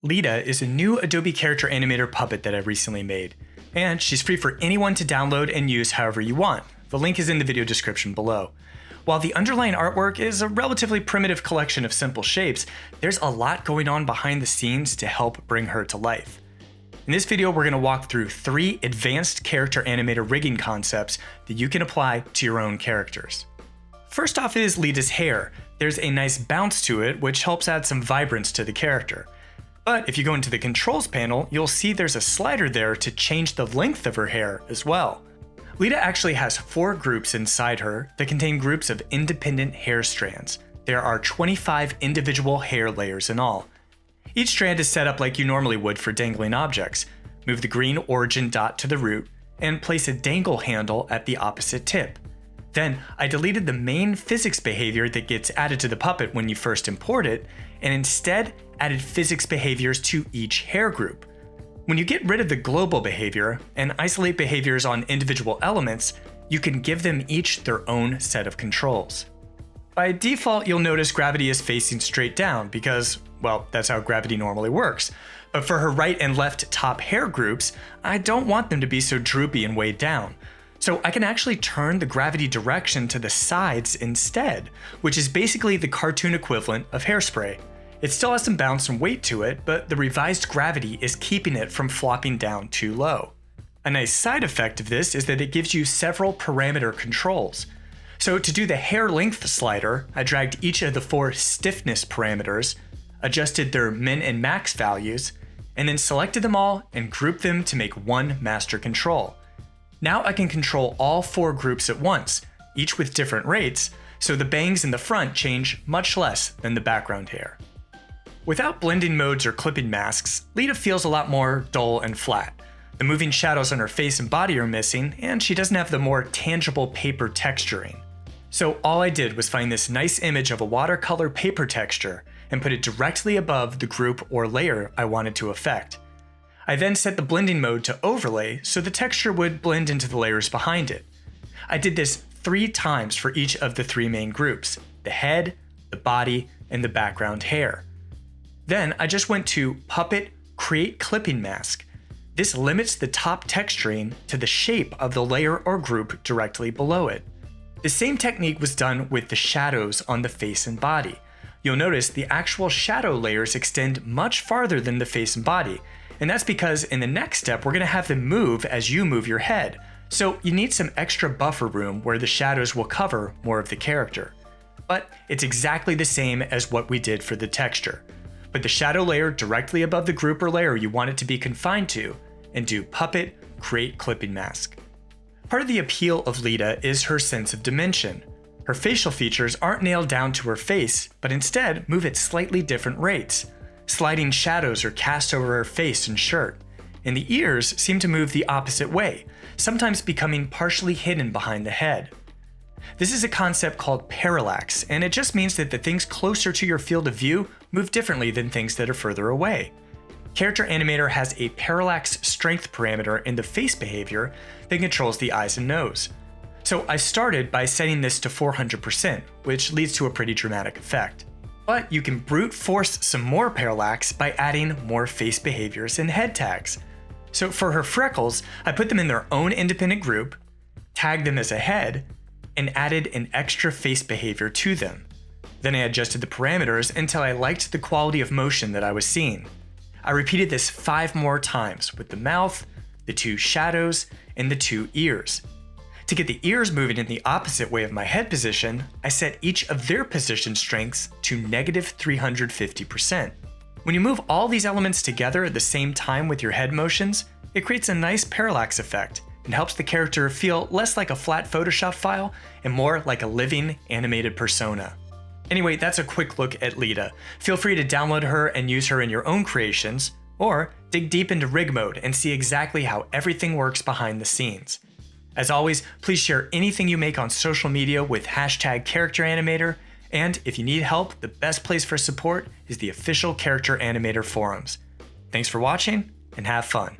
Leeta is a new Adobe character animator puppet that I recently made, and she's free for anyone to download and use however you want. The link is in the video description below. While the underlying artwork is a relatively primitive collection of simple shapes, there's a lot going on behind the scenes to help bring her to life. In this video, we're going to walk through 3 advanced character animator rigging concepts that you can apply to your own characters. First off is Leeta's hair. There's a nice bounce to it, which helps add some vibrance to the character. But if you go into the controls panel, you'll see there's a slider there to change the length of her hair as well. Leeta actually has 4 groups inside her that contain groups of independent hair strands. There are 25 individual hair layers in all. Each strand is set up like you normally would for dangling objects. Move the green origin dot to the root and place a dangle handle at the opposite tip. Then I deleted the main physics behavior that gets added to the puppet when you first import it, and instead added physics behaviors to each hair group. When you get rid of the global behavior and isolate behaviors on individual elements, you can give them each their own set of controls. By default, you'll notice gravity is facing straight down because, well, that's how gravity normally works. But for her right and left top hair groups, I don't want them to be so droopy and weighed down. So I can actually turn the gravity direction to the sides instead, which is basically the cartoon equivalent of hairspray. It still has some bounce and weight to it, but the revised gravity is keeping it from flopping down too low. A nice side effect of this is that it gives you several parameter controls. So to do the hair length slider, I dragged each of the 4 stiffness parameters, adjusted their min and max values, and then selected them all and grouped them to make one master control. Now I can control all 4 groups at once, each with different rates, so the bangs in the front change much less than the background hair. Without blending modes or clipping masks, Leeta feels a lot more dull and flat. The moving shadows on her face and body are missing, and she doesn't have the more tangible paper texturing. So all I did was find this nice image of a watercolor paper texture and put it directly above the group or layer I wanted to affect. I then set the blending mode to overlay so the texture would blend into the layers behind it. I did this 3 times for each of the 3 main groups: the head, the body, and the background hair. Then I just went to Puppet Create Clipping Mask. This limits the top texturing to the shape of the layer or group directly below it. The same technique was done with the shadows on the face and body. You'll notice the actual shadow layers extend much farther than the face and body, and that's because in the next step we're going to have them move as you move your head, so you need some extra buffer room where the shadows will cover more of the character. But it's exactly the same as what we did for the texture. Put the shadow layer directly above the group or layer you want it to be confined to, and do Puppet Create Clipping Mask. Part of the appeal of Leeta is her sense of dimension. Her facial features aren't nailed down to her face, but instead move at slightly different rates. Sliding shadows are cast over her face and shirt, and the ears seem to move the opposite way, sometimes becoming partially hidden behind the head. This is a concept called parallax, and it just means that the things closer to your field of view move differently than things that are further away. Character Animator has a parallax strength parameter in the face behavior that controls the eyes and nose. So I started by setting this to 400%, which leads to a pretty dramatic effect. But you can brute force some more parallax by adding more face behaviors and head tags. So for her freckles, I put them in their own independent group, tagged them as a head, and added an extra face behavior to them. Then I adjusted the parameters until I liked the quality of motion that I was seeing. I repeated this 5 more times with the mouth, the 2 shadows, and the 2 ears. To get the ears moving in the opposite way of my head position, I set each of their position strengths to -350%. When you move all these elements together at the same time with your head motions, it creates a nice parallax effect and helps the character feel less like a flat Photoshop file and more like a living animated persona. Anyway, that's a quick look at Leeta. Feel free to download her and use her in your own creations, or dig deep into rig mode and see exactly how everything works behind the scenes. As always, please share anything you make on social media with #CharacterAnimator, and if you need help, the best place for support is the official Character Animator forums. Thanks for watching, and have fun.